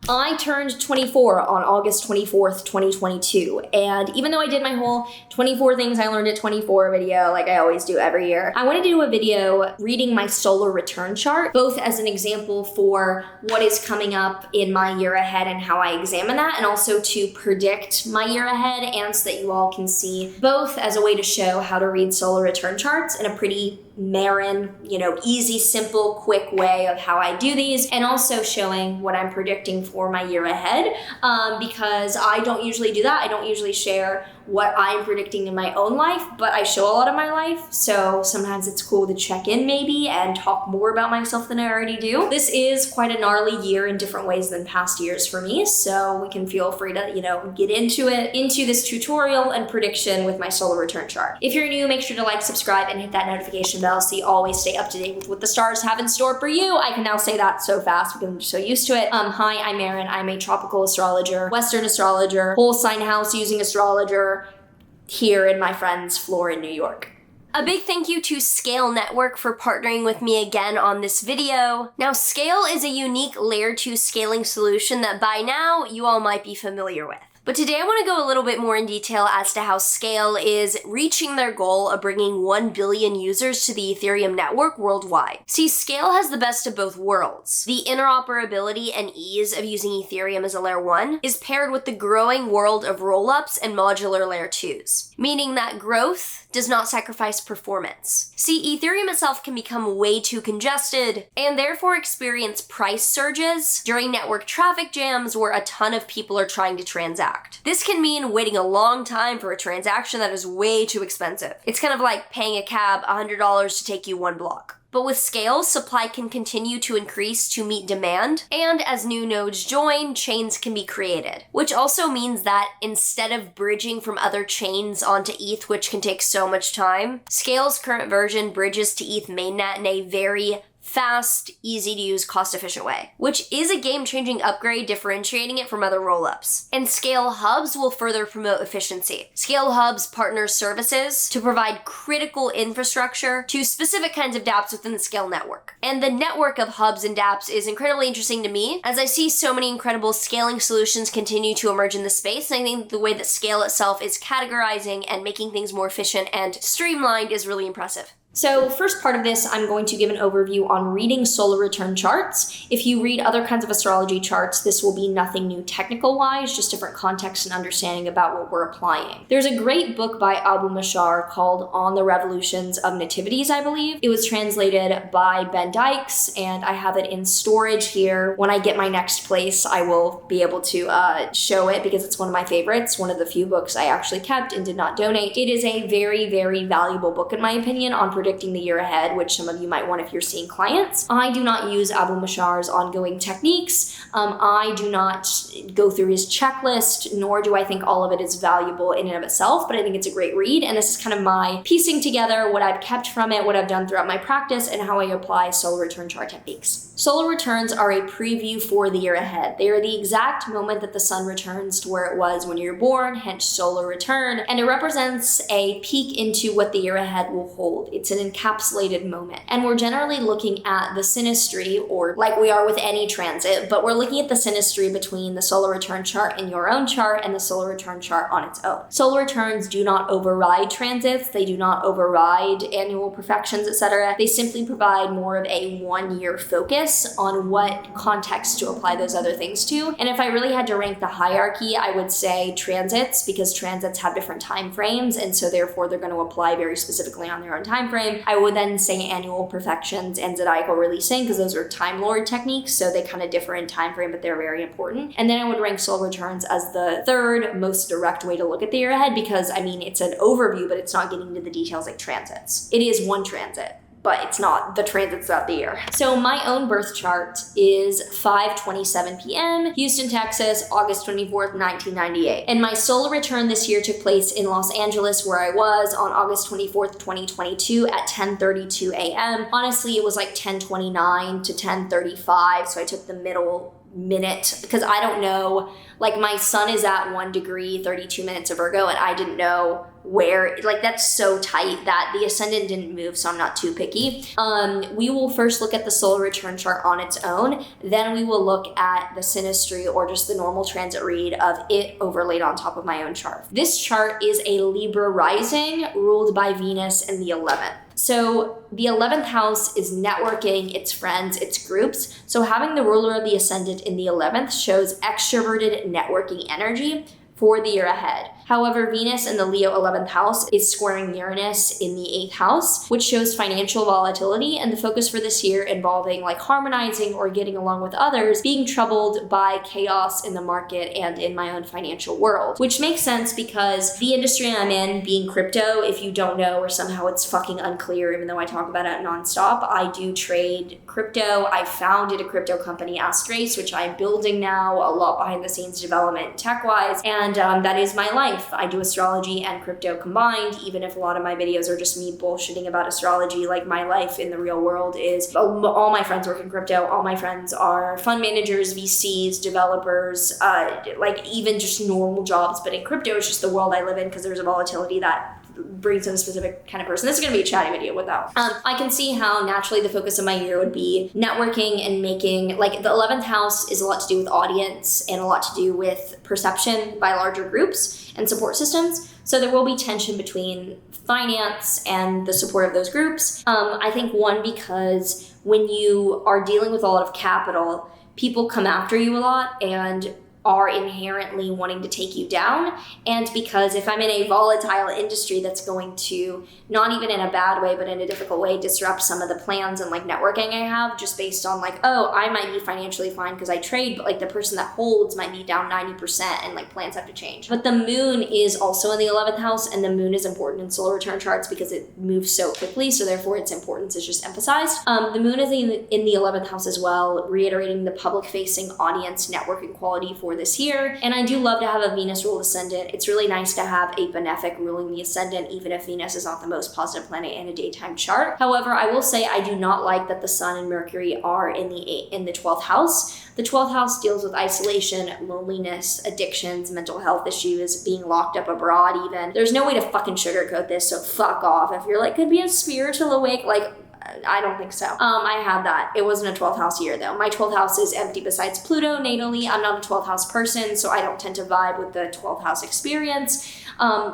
I turned 24 on August 24th, 2022. And even though I did my whole 24 things I learned at 24 video, like I always do every year, I want to do a video reading my solar return chart, both as an example for what is coming up in my year ahead and how I examine that, and also to predict my year ahead, and so that you all can see both as a way to show how to read solar return charts in a pretty Maren, easy, simple, quick way of how I do these, and also showing what I'm predicting for my year ahead, because I don't usually do that. I don't usually share what I'm predicting in my own life, but I show a lot of my life, so sometimes it's cool to check in maybe and talk more about myself than I already do. This is quite a gnarly year in different ways than past years for me, so we can feel free to, get into this tutorial and prediction with my solar return chart. If you're new, make sure to like, subscribe, and hit that notification bell so you always stay up to date with what the stars have in store for you. I can now say that so fast because I'm so used to it. Hi, I'm Maren. I'm a tropical astrologer, Western astrologer, whole sign house using astrologer, here in my friend's floor in New York. A big thank you to Scale Network for partnering with me again on this video. Now, Scale is a unique layer 2 scaling solution that by now you all might be familiar with. But today I want to go a little bit more in detail as to how Scale is reaching their goal of bringing 1 billion users to the Ethereum network worldwide. See, Scale has the best of both worlds. The interoperability and ease of using Ethereum as a layer 1 is paired with the growing world of rollups and modular layer 2s, meaning that growth does not sacrifice performance. See, Ethereum itself can become way too congested and therefore experience price surges during network traffic jams where a ton of people are trying to transact. This can mean waiting a long time for a transaction that is way too expensive. It's kind of like paying a cab $100 to take you one block. But with Scale, supply can continue to increase to meet demand, and as new nodes join, chains can be created. Which also means that instead of bridging from other chains onto ETH, which can take so much time, Scale's current version bridges to ETH mainnet in a very fast, easy-to-use, cost-efficient way, which is a game-changing upgrade differentiating it from other rollups. And Scale Hubs will further promote efficiency. Scale Hubs partners services to provide critical infrastructure to specific kinds of dApps within the Scale network. And the network of hubs and dApps is incredibly interesting to me, as I see so many incredible scaling solutions continue to emerge in the space, and I think the way that Scale itself is categorizing and making things more efficient and streamlined is really impressive. So first part of this, I'm going to give an overview on reading solar return charts. If you read other kinds of astrology charts, this will be nothing new technical-wise, just different context and understanding about what we're applying. There's a great book by Abu Mashar called On the Revolutions of Nativities, I believe. It was translated by Ben Dykes, and I have it in storage here. When I get my next place, I will be able to show it because it's one of my favorites, one of the few books I actually kept and did not donate. It is a very, very valuable book, in my opinion, on predicting the year ahead, which some of you might want if you're seeing clients. I do not use Abu Mashar's ongoing techniques. I do not go through his checklist, nor do I think all of it is valuable in and of itself, but I think it's a great read, and this is kind of my piecing together what I've kept from it, what I've done throughout my practice, and how I apply solar return chart techniques. Solar returns are a preview for the year ahead. They are the exact moment that the sun returns to where it was when you're born, hence solar return, and it represents a peek into what the year ahead will hold. It's an encapsulated moment. And we're generally looking at the synastry, or like we are with any transit, but we're looking at the synastry between the solar return chart in your own chart and the solar return chart on its own. Solar returns do not override transits, they do not override annual perfections, etc. They simply provide more of a 1 year focus on what context to apply those other things to. And if I really had to rank the hierarchy, I would say transits, because transits have different time frames, and so therefore they're going to apply very specifically on their own time frame. I would then say annual perfections and zodiacal releasing, because those are Time Lord techniques, so they kind of differ in time frame, but they're very important. And then I would rank solar returns as the third most direct way to look at the year ahead, because I mean, it's an overview, but it's not getting into the details like transits. It is one transit, but it's not the transits throughout the year. So my own birth chart is 5:27 p.m., Houston, Texas, August 24th, 1998. And my solar return this year took place in Los Angeles, where I was on August 24th, 2022 at 10:32 a.m. Honestly, it was like 10:29 to 10:35, so I took the middle minute, because I don't know, like my sun is at 1 degree, 32 minutes of Virgo, and I didn't know where, like that's so tight that the ascendant didn't move, so I'm not too picky. We will first look at the solar return chart on its own, then we will look at the synastry or just the normal transit read of it overlaid on top of my own chart. This chart is a Libra rising ruled by Venus in the 11th. So the 11th house is networking, it's friends, it's groups. So having the ruler of the ascendant in the 11th shows extroverted networking energy for the year ahead. However, Venus in the Leo 11th house is squaring Uranus in the 8th house, which shows financial volatility and the focus for this year involving like harmonizing or getting along with others, being troubled by chaos in the market and in my own financial world. Which makes sense because the industry I'm in, being crypto, if you don't know or somehow it's fucking unclear, even though I talk about it nonstop, I do trade crypto. I founded a crypto company, Astrace, which I'm building now, a lot behind the scenes development tech-wise, and that is my life. I do astrology and crypto combined, even if a lot of my videos are just me bullshitting about astrology. Like my life in the real world is all my friends work in crypto. All my friends are fund managers, VCs, developers, like even just normal jobs. But in crypto, it's just the world I live in because there's a volatility that brings in a specific kind of person. This is going to be a chatty video without. I can see how naturally the focus of my year would be networking and making, like the 11th house is a lot to do with audience and a lot to do with perception by larger groups and support systems. So there will be tension between finance and the support of those groups. I think one, because when you are dealing with a lot of capital, people come after you a lot and are inherently wanting to take you down. And because if I'm in a volatile industry that's going to, not even in a bad way, but in a difficult way, disrupt some of the plans and like networking I have just based on like, oh, I might be financially fine because I trade, but like the person that holds might be down 90% and like plans have to change. But the moon is also in the 11th house, and the moon is important in solar return charts because it moves so quickly. So therefore its importance is just emphasized. The moon is in the 11th house as well, reiterating the public facing audience networking quality for this year. And I do love to have a Venus ruled ascendant. It's really nice to have a benefic ruling the ascendant, even if Venus is not the most positive planet in a daytime chart. However, I will say I do not like that the Sun and Mercury are in the 12th house. The 12th house deals with isolation, loneliness, addictions, mental health issues, being locked up abroad even. There's no way to fucking sugarcoat this, so fuck off. If you're like, could be a spiritual awake, like, I don't think so. I had that. It wasn't a 12th house year though. My 12th house is empty besides Pluto natally. I'm not a 12th house person, so I don't tend to vibe with the 12th house experience.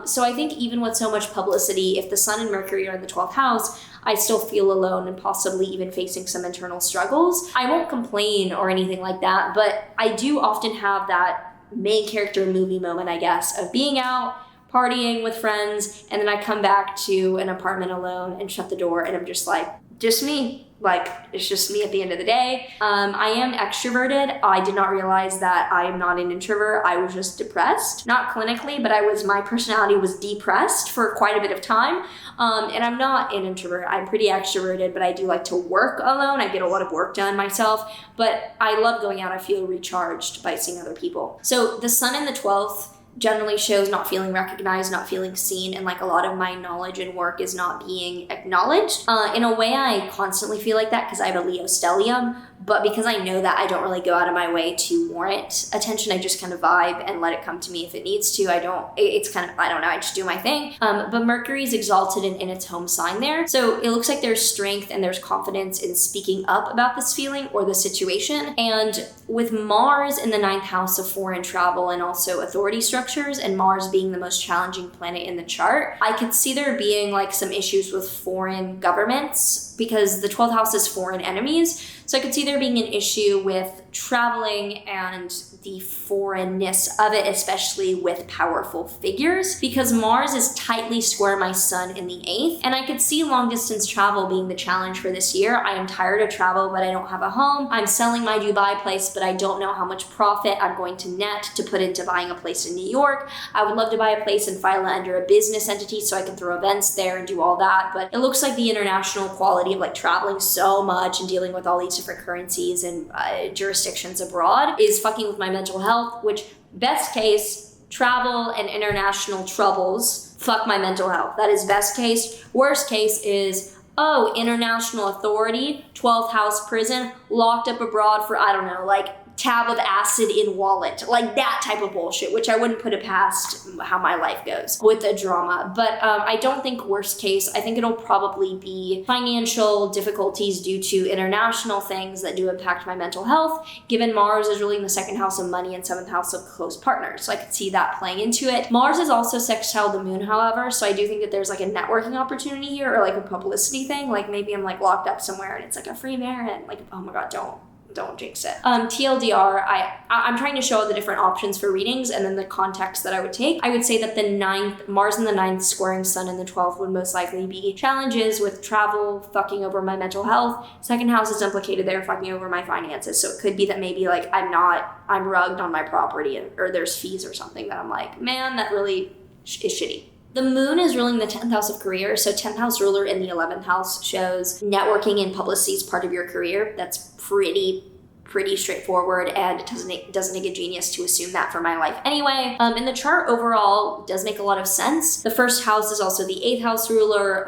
So I think even with so much publicity, if the Sun and Mercury are in the 12th house, I still feel alone and possibly even facing some internal struggles. I won't complain or anything like that, but I do often have that main character movie moment, I guess, of being out, partying with friends, and then I come back to an apartment alone and shut the door, and I'm just like, just me. Like, it's just me at the end of the day. I am extroverted. I did not realize that I am not an introvert. I was just depressed. Not clinically, but my personality was depressed for quite a bit of time. And I'm not an introvert. I'm pretty extroverted, but I do like to work alone. I get a lot of work done myself, but I love going out. I feel recharged by seeing other people. So the Sun in the 12th generally shows not feeling recognized, not feeling seen, and like a lot of my knowledge and work is not being acknowledged. In a way, I constantly feel like that because I have a Leo stellium, but because I know that, I don't really go out of my way to warrant attention. I just kind of vibe and let it come to me if it needs to. I don't know, I just do my thing. But Mercury is exalted in its home sign there. So it looks like there's strength and there's confidence in speaking up about this feeling or the situation. And with Mars in the 9th house of foreign travel and also authority structures, and Mars being the most challenging planet in the chart, I could see there being like some issues with foreign governments because the 12th house is foreign enemies. So I could see there being an issue with traveling and the foreignness of it, especially with powerful figures, because Mars is tightly square my Sun in the 8th, and I could see long distance travel being the challenge for this year. I am tired of travel, but I don't have a home. I'm selling my Dubai place, but I don't know how much profit I'm going to net to put into buying a place in New York. I would love to buy a place and file it under a business entity so I can throw events there and do all that, but it looks like the international quality of like traveling so much and dealing with all these different currencies and jurisdictions abroad is fucking with my mental health, which best case, travel and international troubles fuck my mental health. That is best case. Worst case is, oh, international authority, 12th house prison, locked up abroad for, I don't know, like tab of acid in wallet, like that type of bullshit, which I wouldn't put it past how my life goes with the drama. But I don't think worst case, I think it'll probably be financial difficulties due to international things that do impact my mental health, given Mars is ruling the 2nd house of money and 7th house of close partners. So I could see that playing into it. Mars is also sextile the moon, however, so I do think that there's like a networking opportunity here, or like a publicity thing. Like maybe I'm like locked up somewhere and it's like a free Maren. Like, oh my God, don't jinx it. TLDR, I'm trying to show the different options for readings and then the context that I would take. I would say that the 9th, Mars in the 9th squaring Sun in the 12th would most likely be challenges with travel, fucking over my mental health. 2nd house is implicated there, fucking over my finances. So it could be that maybe like I'm rugged on my property or there's fees or something that I'm like, man, that really is shitty. The moon is ruling the 10th house of career, so 10th house ruler in the 11th house shows networking and publicity is part of your career. That's pretty straightforward, and it doesn't take a genius to assume that for my life anyway. In the chart overall, does make a lot of sense. The 1st house is also the 8th house ruler,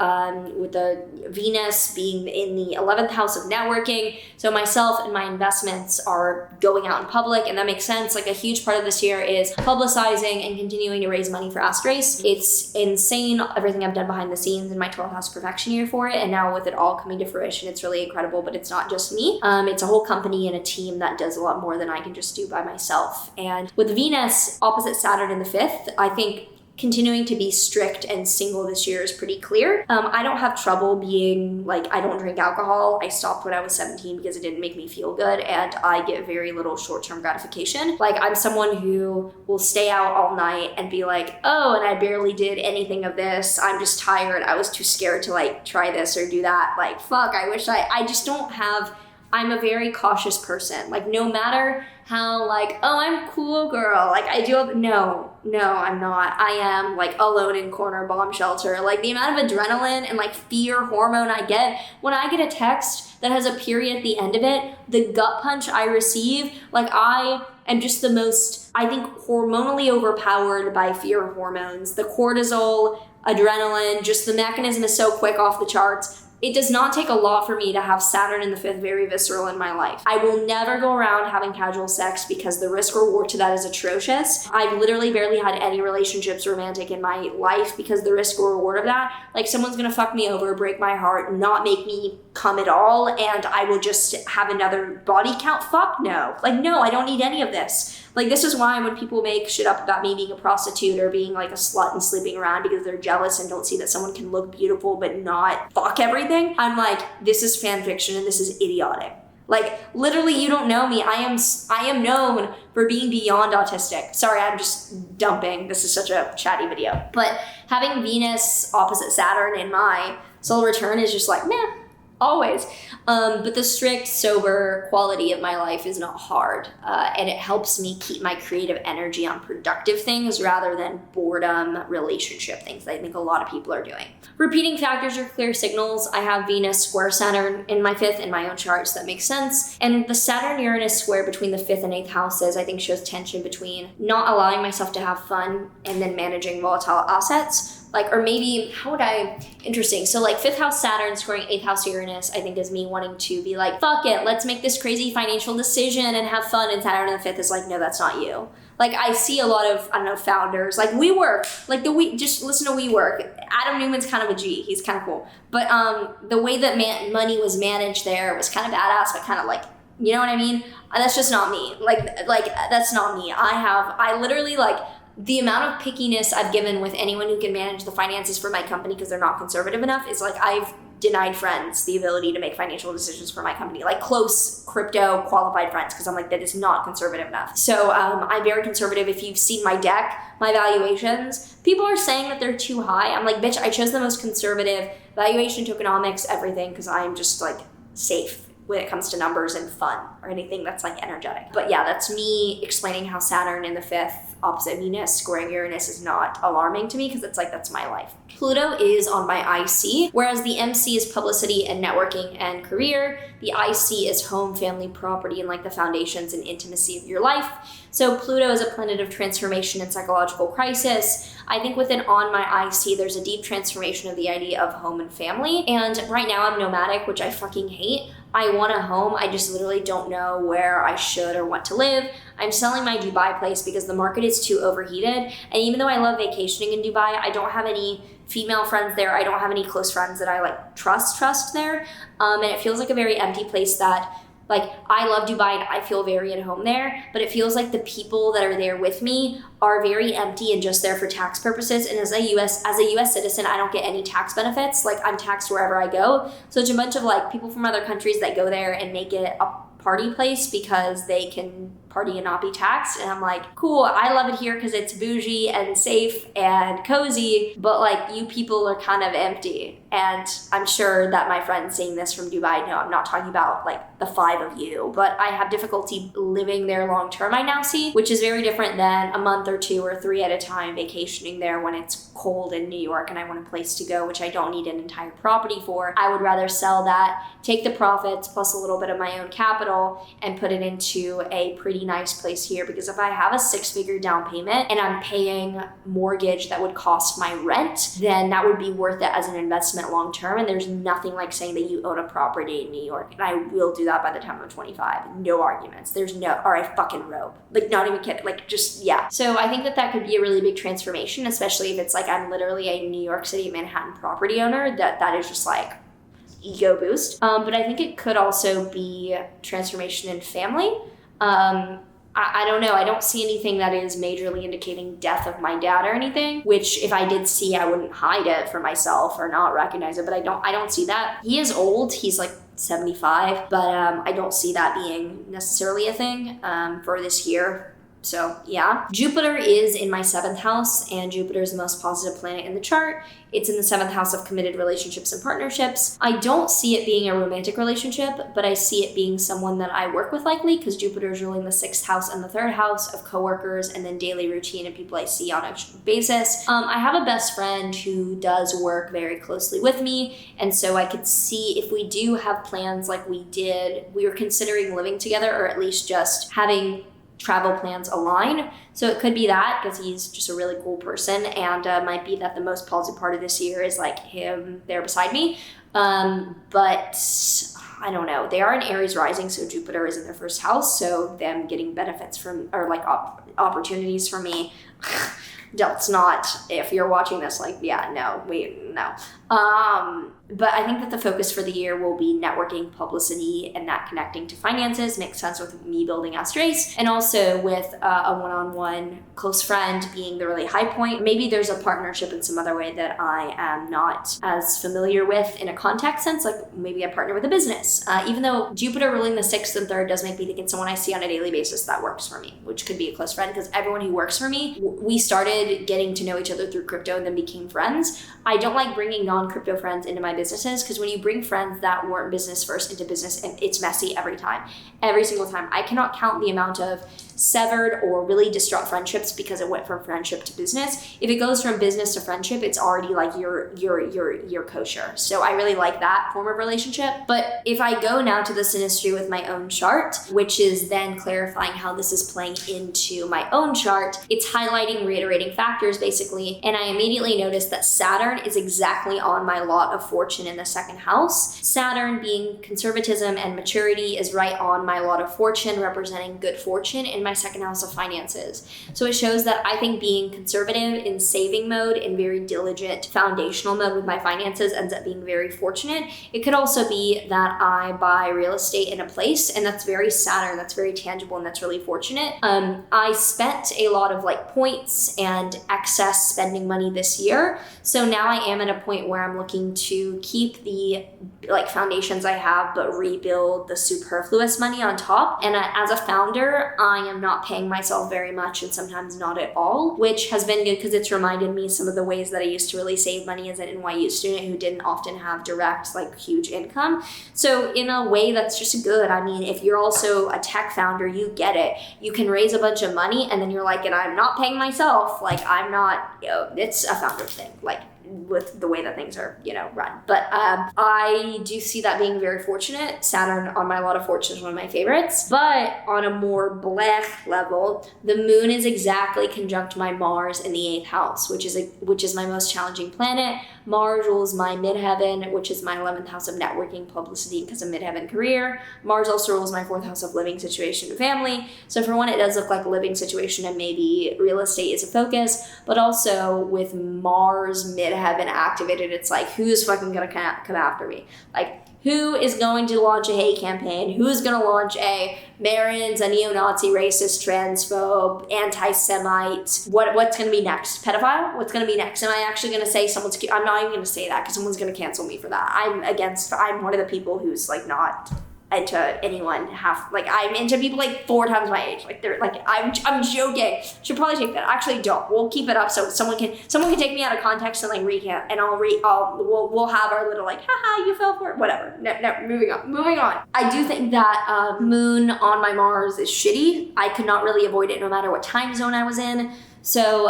with the Venus being in the 11th house of networking. So myself and my investments are going out in public, and that makes sense. Like a huge part of this year is publicizing and continuing to raise money for Astrace. It's insane everything I've done behind the scenes in my 12th house perfection year for it, and now with it all coming to fruition, it's really incredible. But it's not just me. It's a whole company and a team that does a lot more than I can just do by myself. And with Venus opposite Saturn in the 5th, I think continuing to be strict and single this year is pretty clear. I don't have trouble being like, I don't drink alcohol. I stopped when I was 17 because it didn't make me feel good, and I get very little short-term gratification. Like, I'm someone who will stay out all night and be like, oh, and I barely did anything of this. I'm just tired. I was too scared to like try this or do that. Like, fuck, I just don't have, I'm a very cautious person. Like, no matter how like, oh, I'm cool girl, like I do, no, I'm not. I am like alone in corner bomb shelter. Like the amount of adrenaline and like fear hormone I get when I get a text that has a period at the end of it, the gut punch I receive, like I am just the most, I think, hormonally overpowered by fear hormones. The cortisol, adrenaline, just the mechanism is so quick off the charts. It does not take a lot for me to have Saturn in the 5th very visceral in my life. I will never go around having casual sex because the risk reward to that is atrocious. I've literally barely had any relationships romantic in my life because the risk reward of that, like someone's gonna fuck me over, break my heart, not make me come at all, and I will just have another body count. Fuck no. Like, no, I don't need any of this. Like, this is why when people make shit up about me being a prostitute or being like a slut and sleeping around because they're jealous and don't see that someone can look beautiful but not fuck everything, I'm like, this is fan fiction and this is idiotic. Like, literally, you don't know me. I am known for being beyond autistic. Sorry, I'm just dumping. This is such a chatty video. But having Venus opposite Saturn in my solar return is just like, meh. Always. But the strict, sober quality of my life is not hard. And it helps me keep my creative energy on productive things rather than boredom relationship things that I think a lot of people are doing. Repeating factors are clear signals. I have Venus square Saturn in my 5th in my own charts. That makes sense. And the Saturn-Uranus square between the 5th and 8th houses, I think, shows tension between not allowing myself to have fun and then managing volatile assets. Like, or maybe, interesting. So like 5th house Saturn squaring 8th house Uranus, I think is me wanting to be like, fuck it, let's make this crazy financial decision and have fun. And Saturn in the 5th is like, no, that's not you. Like, I see a lot of, I don't know, founders, like WeWork, like just listen to WeWork. Adam Newman's kind of a G, he's kind of cool. But the way that money was managed there was kind of badass, but kind of like, you know what I mean? That's just not me. Like that's not me. I literally like, the amount of pickiness I've given with anyone who can manage the finances for my company because they're not conservative enough is like, I've denied friends the ability to make financial decisions for my company, like close crypto qualified friends, because I'm like, that is not conservative enough. So I'm very conservative. If you've seen my deck, my valuations, people are saying that they're too high. I'm like, bitch, I chose the most conservative valuation, tokenomics, everything, because I'm just like safe when it comes to numbers and fun or anything that's like energetic. But yeah, that's me explaining how Saturn in the 5th opposite Venus squaring Uranus is not alarming to me because it's like, that's my life. Pluto is on my IC, whereas the MC is publicity and networking and career. The IC is home, family, property, and like the foundations and intimacy of your life. So Pluto is a planet of transformation and psychological crisis. I think within on my IC, there's a deep transformation of the idea of home and family. And right now I'm nomadic, which I fucking hate. I want a home. I just literally don't know where I should or want to live. I'm selling my Dubai place because the market is too overheated. And even though I love vacationing in Dubai, I don't have any female friends there. I don't have any close friends that I like trust there. And it feels like a very empty place that, like, I love Dubai and I feel very at home there, but it feels like the people that are there with me are very empty and just there for tax purposes. And as a US citizen, I don't get any tax benefits. Like, I'm taxed wherever I go. So it's a bunch of like people from other countries that go there and make it a party place because they can party and not be taxed. And I'm like, cool, I love it here because it's bougie and safe and cozy, but like, you people are kind of empty. And I'm sure that my friends seeing this from Dubai know I'm not talking about like the 5 of you, but I have difficulty living there long term, I now see, which is very different than a month or 2 or 3 at a time vacationing there when it's cold in New York and I want a place to go, which I don't need an entire property for. I would rather sell that, take the profits plus a little bit of my own capital and put it into a pretty nice place here, because if I have a 6-figure down payment and I'm paying mortgage that would cost my rent, then that would be worth it as an investment long term. And there's nothing like saying that you own a property in New York, and I will do that by the time I'm 25. No arguments. There's no, or I fucking rope. Like, not even kidding. Like, just, yeah. So I think that could be a really big transformation, especially if it's like I'm literally a New York City, Manhattan property owner. That is just like ego boost. But I think it could also be transformation in family. I don't know. I don't see anything that is majorly indicating death of my dad or anything, which if I did see, I wouldn't hide it for myself or not recognize it, but I don't see that. He is old. He's like 75, but I don't see that being necessarily a thing for this year. So yeah. Jupiter is in my 7th house, and Jupiter is the most positive planet in the chart. It's in the 7th house of committed relationships and partnerships. I don't see it being a romantic relationship, but I see it being someone that I work with likely, because Jupiter is ruling the 6th house and the 3rd house of coworkers and then daily routine and people I see on a basis. I have a best friend who does work very closely with me, and so I could see if we do have plans like we were considering living together, or at least just having travel plans align. So it could be that, because he's just a really cool person, and might be that the most positive part of this year is like him there beside me. But I don't know. They are in Aries rising, so Jupiter is in their 1st house, so them getting benefits from, or like opportunities for me. That's not, if you're watching this, like, yeah, no. But I think that the focus for the year will be networking, publicity, and that connecting to finances makes sense with me building Astrace, and also with a one-on-one close friend being the really high point. Maybe there's a partnership in some other way that I am not as familiar with in a contact sense, like maybe I partner with a business. Even though Jupiter ruling the 6th and 3rd does make me think it's someone I see on a daily basis that works for me, which could be a close friend, because everyone who works for me, we started getting to know each other through crypto and then became friends. I don't like bringing non-crypto friends into my businesses, because when you bring friends that weren't business first into business, and it's messy every single time. I cannot count the amount of severed or really distraught friendships because it went from friendship to business. If it goes from business to friendship, it's already like you're kosher. So I really like that form of relationship. But if I go now to the synastry with my own chart, which is then clarifying how this is playing into my own chart, it's highlighting reiterating factors basically. And I immediately noticed that Saturn is exactly on my lot of fortune in the 2nd house. Saturn, being conservatism and maturity, is right on my lot of fortune, representing good fortune in my 2nd house of finances. So it shows that I think being conservative in saving mode and very diligent foundational mode with my finances ends up being very fortunate. It could also be that I buy real estate in a place, and that's very Saturn, that's very tangible, and that's really fortunate. I spent a lot of like points and excess spending money this year. So now I am at a point where I'm looking to to keep the like foundations I have, but rebuild the superfluous money on top. And as a founder, I am not paying myself very much and sometimes not at all, which has been good because it's reminded me some of the ways that I used to really save money as an NYU student who didn't often have direct, like huge income. So in a way that's just good. I mean, if you're also a tech founder, you get it. You can raise a bunch of money and then you're like, and I'm not paying myself. Like I'm not, it's a founder thing. Like with the way that things are, run. But I do see that being very fortunate. Saturn on my lot of fortune is one of my favorites. But on a more blech level, the moon is exactly conjunct my Mars in the 8th house, which is my most challenging planet. Mars rules my midheaven, which is my 11th house of networking, publicity, because of midheaven career. Mars also rules my 4th house of living, situation, and family. So for one, it does look like a living situation and maybe real estate is a focus, but also with Mars midheaven activated, it's like, who's fucking gonna come after me? Like, who is going to launch a hate campaign? Who's going to launch a Maren's a neo-Nazi, racist, transphobe, anti-Semite? What's going to be next? Pedophile? What's going to be next? Am I actually going to say someone's... I'm not even going to say that because someone's going to cancel me for that. I'm one of the people who's like not into anyone I'm into people like 4 times my age. Like they're like, I'm joking. Should probably take that. Actually don't. We'll keep it up so someone can take me out of context and like recant and we'll have our little like, haha, you fell for it. Whatever. No, moving on. I do think that moon on my Mars is shitty. I could not really avoid it no matter what time zone I was in. So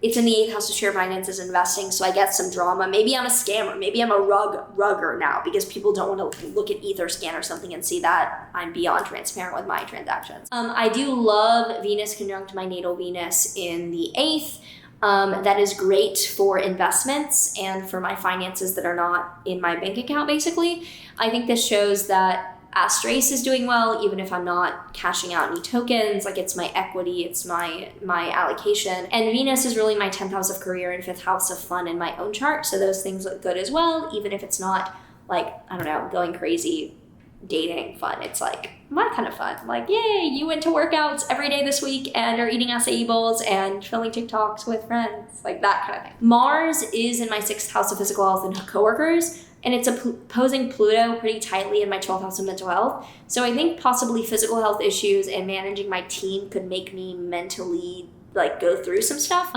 it's in the 8th house of share finances investing, so I get some drama. Maybe I'm a scammer. Maybe I'm a rugger now because people don't want to look at Etherscan or something and see that I'm beyond transparent with my transactions. I do love Venus conjunct my natal Venus in the 8th. That is great for investments and for my finances that are not in my bank account, basically. I think this shows that Astrace is doing well, even if I'm not cashing out any tokens. Like it's my equity, it's my allocation. And Venus is really my 10th house of career and 5th house of fun in my own chart. So those things look good as well, even if it's not like, I don't know, going crazy dating fun. It's like my kind of fun. Like, yay, you went to workouts every day this week and are eating acai bowls and filming TikToks with friends. Like that kind of thing. Mars is in my 6th house of physical health and coworkers. And it's opposing Pluto pretty tightly in my 12th house of mental health. So I think possibly physical health issues and managing my team could make me mentally like go through some stuff.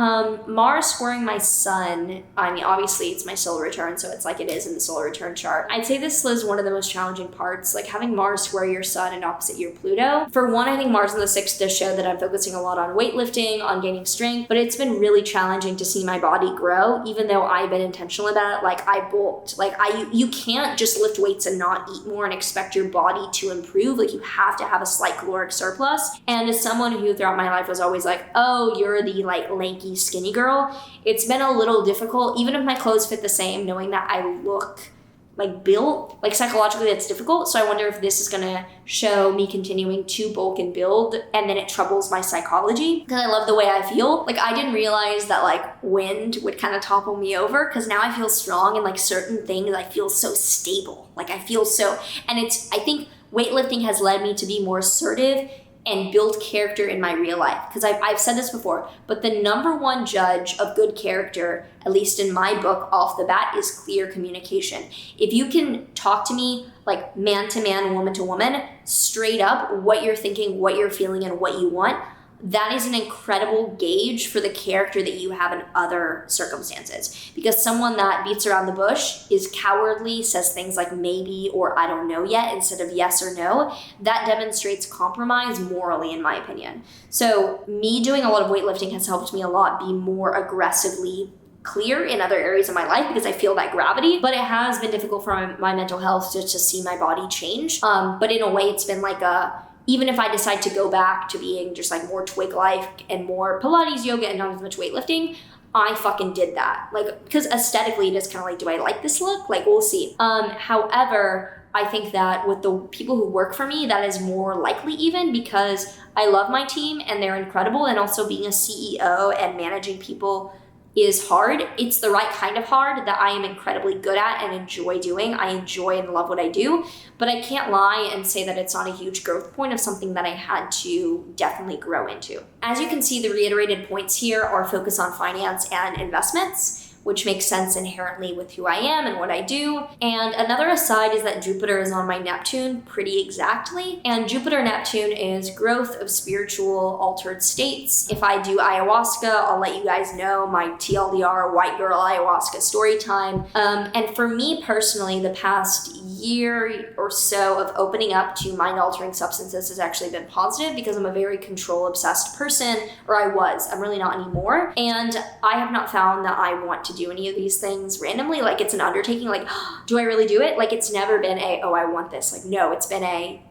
Mars squaring my sun, I mean, obviously it's my solar return, so it's like it is in the solar return chart. I'd say this is one of the most challenging parts, like having Mars square your sun and opposite your Pluto. For one, I think Mars in the 6th does show that I'm focusing a lot on weightlifting, on gaining strength, but it's been really challenging to see my body grow, even though I've been intentional about it. Like I bulked, you can't just lift weights and not eat more and expect your body to improve. Like you have to have a slight caloric surplus. And as someone who throughout my life was always like, oh, you're the like lanky skinny girl, it's been a little difficult, even if my clothes fit the same, knowing that I look like built, like psychologically that's difficult. So I wonder if this is gonna show me continuing to bulk and build and then it troubles my psychology because I love the way I feel. Like I didn't realize that like wind would kind of topple me over because now I feel strong and like certain things I feel so stable. Like I feel so, and I think weightlifting has led me to be more assertive and build character in my real life. Because I've said this before, but the number one judge of good character, at least in my book off the bat, is clear communication. If you can talk to me like man to man, woman to woman, straight up what you're thinking, what you're feeling, and what you want, that is an incredible gauge for the character that you have in other circumstances. Because someone that beats around the bush is cowardly, says things like maybe or I don't know yet instead of yes or no, that demonstrates compromise morally, in my opinion. So me doing a lot of weightlifting has helped me a lot be more aggressively clear in other areas of my life because I feel that gravity, but it has been difficult for my mental health to see my body change. But in a way, it's been like even if I decide to go back to being just like more twig life and more Pilates, yoga, and not as much weightlifting, I fucking did that. Like, because aesthetically it is kind of like, do I like this look? Like, we'll see. However, I think that with the people who work for me, that is more likely even because I love my team and they're incredible. And also being a CEO and managing people is hard. It's the right kind of hard that I am incredibly good at and enjoy doing. I enjoy and love what I do, but I can't lie and say that it's not a huge growth point of something that I had to definitely grow into. As you can see, the reiterated points here are focus on finance and investments, which makes sense inherently with who I am and what I do. And another aside is that Jupiter is on my Neptune pretty exactly. And Jupiter-Neptune is growth of spiritual altered states. If I do ayahuasca, I'll let you guys know my TLDR white girl ayahuasca story time. And for me personally, the past year or so of opening up to mind-altering substances has actually been positive because I'm a very control-obsessed person, or I was. I'm really not anymore. And I have not found that I want to do any of these things randomly. Like, it's an undertaking. Like, do I really do it? Like, it's never been oh, I want this. Like, no, it's been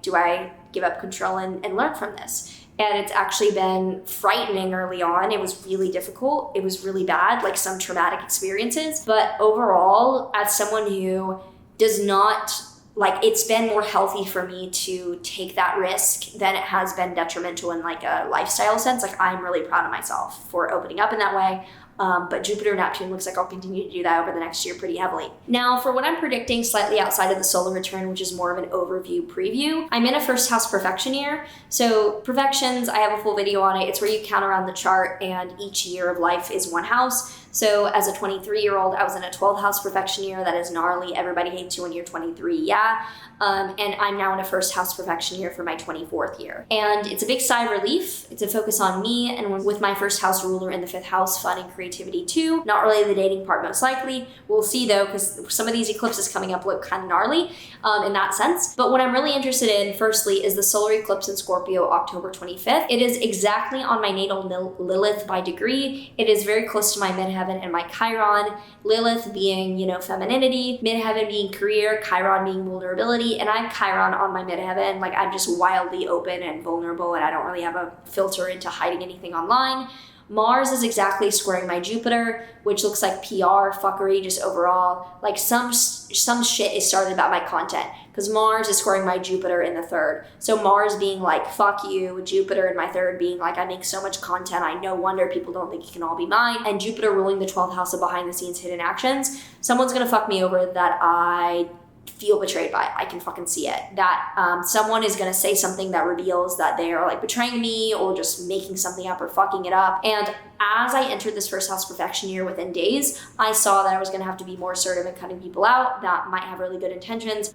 do I give up control and learn from this? And it's actually been frightening early on. It was really difficult. It was really bad, like some traumatic experiences. But overall, as someone who does not, like, it's been more healthy for me to take that risk than it has been detrimental in like a lifestyle sense. Like, I'm really proud of myself for opening up in that way. But Jupiter Neptune looks like I'll continue to do that over the next year pretty heavily. Now, for what I'm predicting slightly outside of the solar return, which is more of an overview preview, I'm in a first house perfection year. So perfections, I have a full video on it. It's where you count around the chart and each year of life is one house. So as a 23-year-old, I was in a 12th house perfection year. That is gnarly. Everybody hates you when you're 23, yeah. And I'm now in a first house perfection year for my 24th year. And it's a big sigh of relief. It's a focus on me, and with my first house ruler in the 5th house, fun and creativity too. Not really the dating part most likely. We'll see though, because some of these eclipses coming up look kind of gnarly in that sense. But what I'm really interested in, firstly, is the solar eclipse in Scorpio, October 25th. It is exactly on my natal Lilith by degree. It is very close to my midheaven and my Chiron. Lilith being, femininity, midheaven being career, Chiron being vulnerability, and I have Chiron on my midheaven. Like, I'm just wildly open and vulnerable, and I don't really have a filter into hiding anything online. Mars is exactly squaring my Jupiter, which looks like PR, fuckery, just overall. Like, some shit is started about my content, because Mars is squaring my Jupiter in the 3rd. So Mars being like, fuck you, Jupiter in my 3rd being like, I make so much content, I no wonder people don't think it can all be mine. And Jupiter ruling the 12th house of behind the scenes hidden actions. Someone's gonna fuck me over that I feel betrayed by. I can fucking see it. That someone is going to say something that reveals that they are like betraying me or just making something up or fucking it up. And as I entered this first house perfection year within days, I saw that I was going to have to be more assertive in cutting people out that might have really good intentions.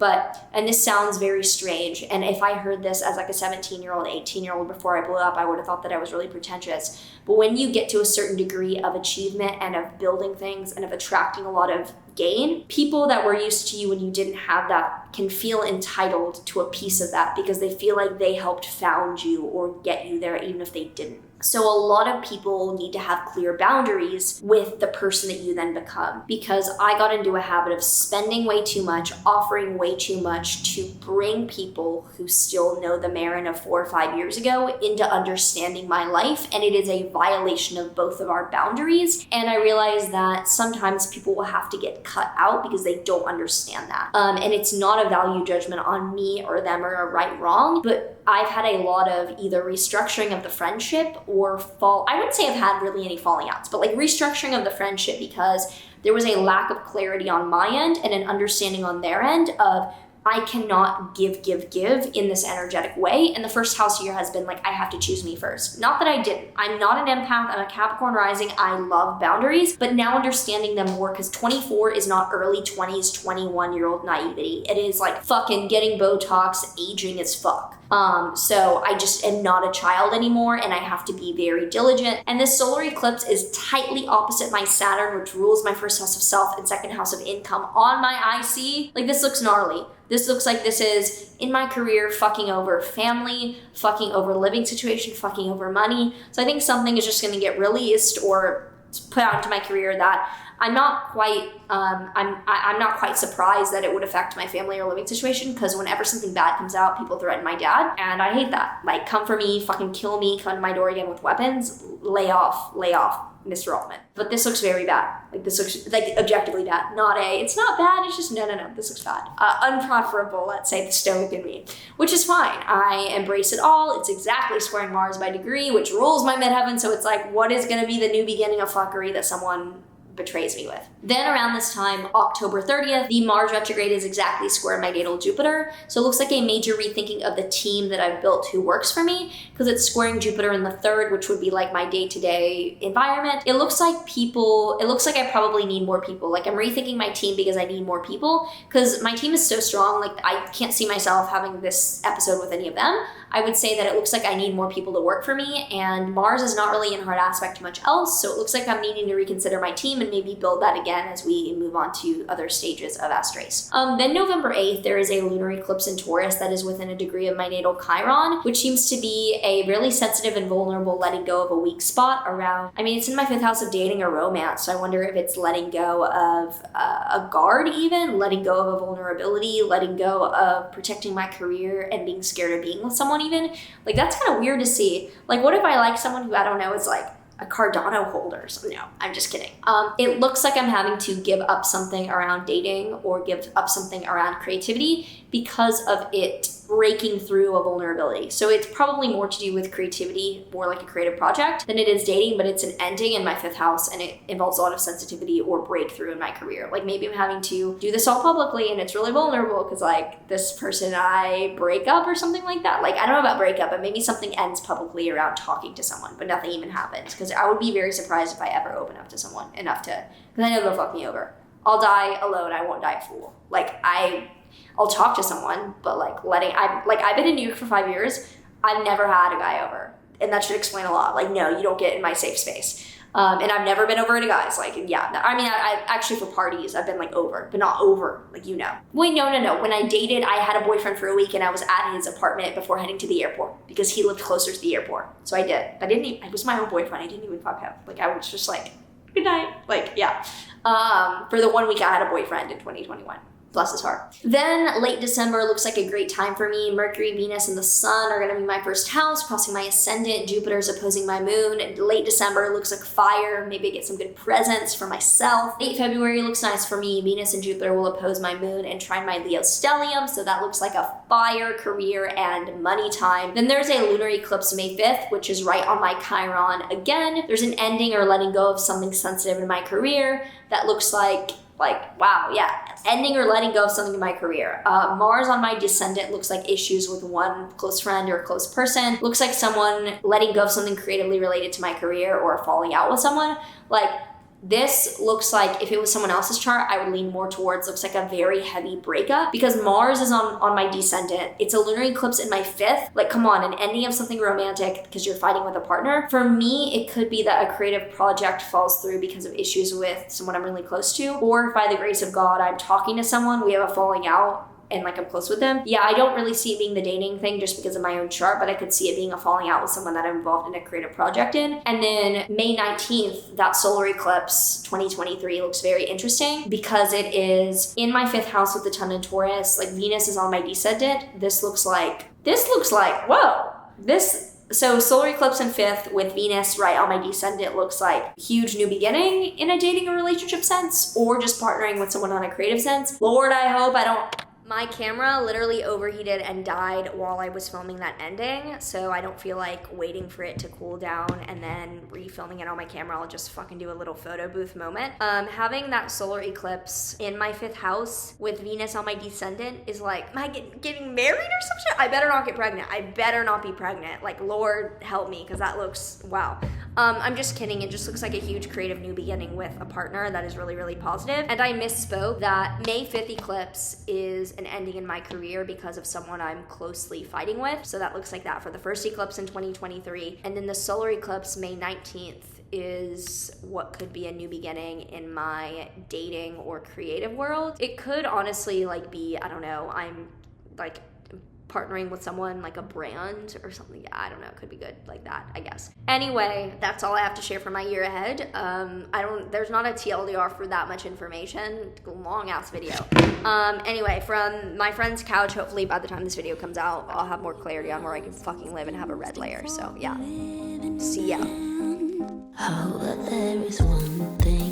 And this sounds very strange. And if I heard this as like a 17-year-old, 18-year-old before I blew up, I would have thought that I was really pretentious. But when you get to a certain degree of achievement and of building things and of attracting a lot of gain, people that were used to you when you didn't have that can feel entitled to a piece of that because they feel like they helped found you or get you there even if they didn't. So a lot of people need to have clear boundaries with the person that you then become, because I got into a habit of spending way too much, offering way too much to bring people who still know the Maren of 4 or 5 years ago into understanding my life, and it is a violation of both of our boundaries. And I realized that sometimes people will have to get cut out because they don't understand that. And it's not a value judgment on me or them or a right wrong, but I've had a lot of either restructuring of the friendship or I wouldn't say I've had really any falling outs, but like restructuring of the friendship because there was a lack of clarity on my end and an understanding on their end of I cannot give in this energetic way. And the first house year has been like, I have to choose me first. Not that I didn't. I'm not an empath. I'm a Capricorn rising. I love boundaries, but now understanding them more, because 24 is not early 20s, 21-year-old naivety. It is like fucking getting Botox, aging as fuck. So I just am not a child anymore, and I have to be very diligent. And this solar eclipse is tightly opposite my Saturn, which rules my first house of self and second house of income on my IC. Like, this looks gnarly. This looks like this is, in my career, fucking over family, fucking over living situation, fucking over money. So I think something is just going to get released or put out into my career that I'm not quite surprised that it would affect my family or living situation, because whenever something bad comes out, people threaten my dad, and I hate that. Like, come for me, fucking kill me, come to my door again with weapons, lay off, Mr. Altman. But this looks very bad. Like, this looks like objectively bad. It's not bad, it's just no, this looks bad. Unpreferable, let's say, the stoic in me, which is fine. I embrace it all. It's exactly squaring Mars by degree, which rules my midheaven, so it's like, what is gonna be the new beginning of fuckery that someone betrays me with. Then around this time, October 30th, the Mars retrograde is exactly square my natal Jupiter. So it looks like a major rethinking of the team that I've built who works for me, because it's squaring Jupiter in the 3rd, which would be like my day-to-day environment. It looks like I probably need more people. Like I'm rethinking my team because I need more people, because my team is so strong. Like I can't see myself having this episode with any of them. I would say that it looks like I need more people to work for me, and Mars is not really in hard aspect to much else, so it looks like I'm needing to reconsider my team and maybe build that again as we move on to other stages of Astrace. Then November 8th, there is a lunar eclipse in Taurus that is within a degree of my natal Chiron, which seems to be a really sensitive and vulnerable letting go of a weak spot around, it's in my 5th house of dating or romance, so I wonder if it's letting go of a guard even, letting go of a vulnerability, letting go of protecting my career and being scared of being with someone even. Like that's kind of weird to see. Like what if I like someone who, I don't know, is like a Cardano holder? So no, I'm just kidding. It looks like I'm having to give up something around dating or give up something around creativity because of it breaking through a vulnerability. So it's probably more to do with creativity, more like a creative project than it is dating, but it's an ending in my 5th house and it involves a lot of sensitivity or breakthrough in my career. Like maybe I'm having to do this all publicly and it's really vulnerable because like this person I break up or something like that. Like I don't know about breakup, but maybe something ends publicly around talking to someone, but nothing even happens, because I would be very surprised if I ever open up to someone enough to, because I know they'll fuck me over. I'll die alone, I won't die a fool. Like I'll talk to someone, but I've been in New York for 5 years. I've never had a guy over, and that should explain a lot. Like, no, you don't get in my safe space. And I've never been over to guys. Like, yeah, I actually for parties, I've been like over, but not over, like, you know. Wait, no. When I dated, I had a boyfriend for a week and I was at his apartment before heading to the airport because he lived closer to the airport. So I did. I was my own boyfriend. I didn't even fuck him. Like, I was just like, good night. Like, yeah. For the 1 week I had a boyfriend in 2021. Bless his heart. Then late December looks like a great time for me. Mercury, Venus, and the Sun are gonna be my 1st house, crossing my ascendant. Jupiter's opposing my moon. And late December looks like fire. Maybe I get some good presents for myself. Late February looks nice for me. Venus and Jupiter will oppose my moon and trine my Leo stellium. So that looks like a fire, career, and money time. Then there's a lunar eclipse May 5th, which is right on my Chiron again. There's an ending or letting go of something sensitive in my career. That looks like wow, yeah, ending or letting go of something in my career. Mars on my descendant looks like issues with one close friend or close person. Looks like someone letting go of something creatively related to my career or falling out with someone. Like, this looks like if it was someone else's chart, I would lean more towards looks like a very heavy breakup, because Mars is on my descendant. It's a lunar eclipse in my 5th. Like, come on, an ending of something romantic because you're fighting with a partner. For me, it could be that a creative project falls through because of issues with someone I'm really close to, or by the grace of God, I'm talking to someone, we have a falling out, and like I'm close with them. Yeah, I don't really see it being the dating thing just because of my own chart, but I could see it being a falling out with someone that I'm involved in a creative project in. And then May 19th, that solar eclipse 2023 looks very interesting because it is in my 5th house with the Sun in Taurus. Like Venus is on my descendant. This looks like, whoa, so solar eclipse in 5th with Venus right on my descendant looks like huge new beginning in a dating or relationship sense, or just partnering with someone on a creative sense. Lord, I hope I don't. My camera literally overheated and died while I was filming that ending, so I don't feel like waiting for it to cool down and then refilming it on my camera. I'll just fucking do a little photo booth moment. Having that solar eclipse in my 5th house with Venus on my descendant is like, am I getting married or some shit? I better not get pregnant. I better not be pregnant. Like, Lord help me, because that looks, wow. I'm just kidding. It just looks like a huge creative new beginning with a partner that is really, really positive. And I misspoke. That May 5th eclipse is an ending in my career because of someone I'm closely fighting with. So that looks like that for the 1st eclipse in 2023. And then the solar eclipse May 19th is what could be a new beginning in my dating or creative world. It could honestly like be, I don't know, I'm like partnering with someone like a brand or something. Yeah, I don't know, it could be good like that, I guess. Anyway, that's all I have to share for my year ahead. There's not a TLDR for that much information. Long ass video. Anyway, from my friend's couch, hopefully by the time this video comes out, I'll have more clarity on where I can fucking live and have a red layer. So yeah, see ya. How there is one thing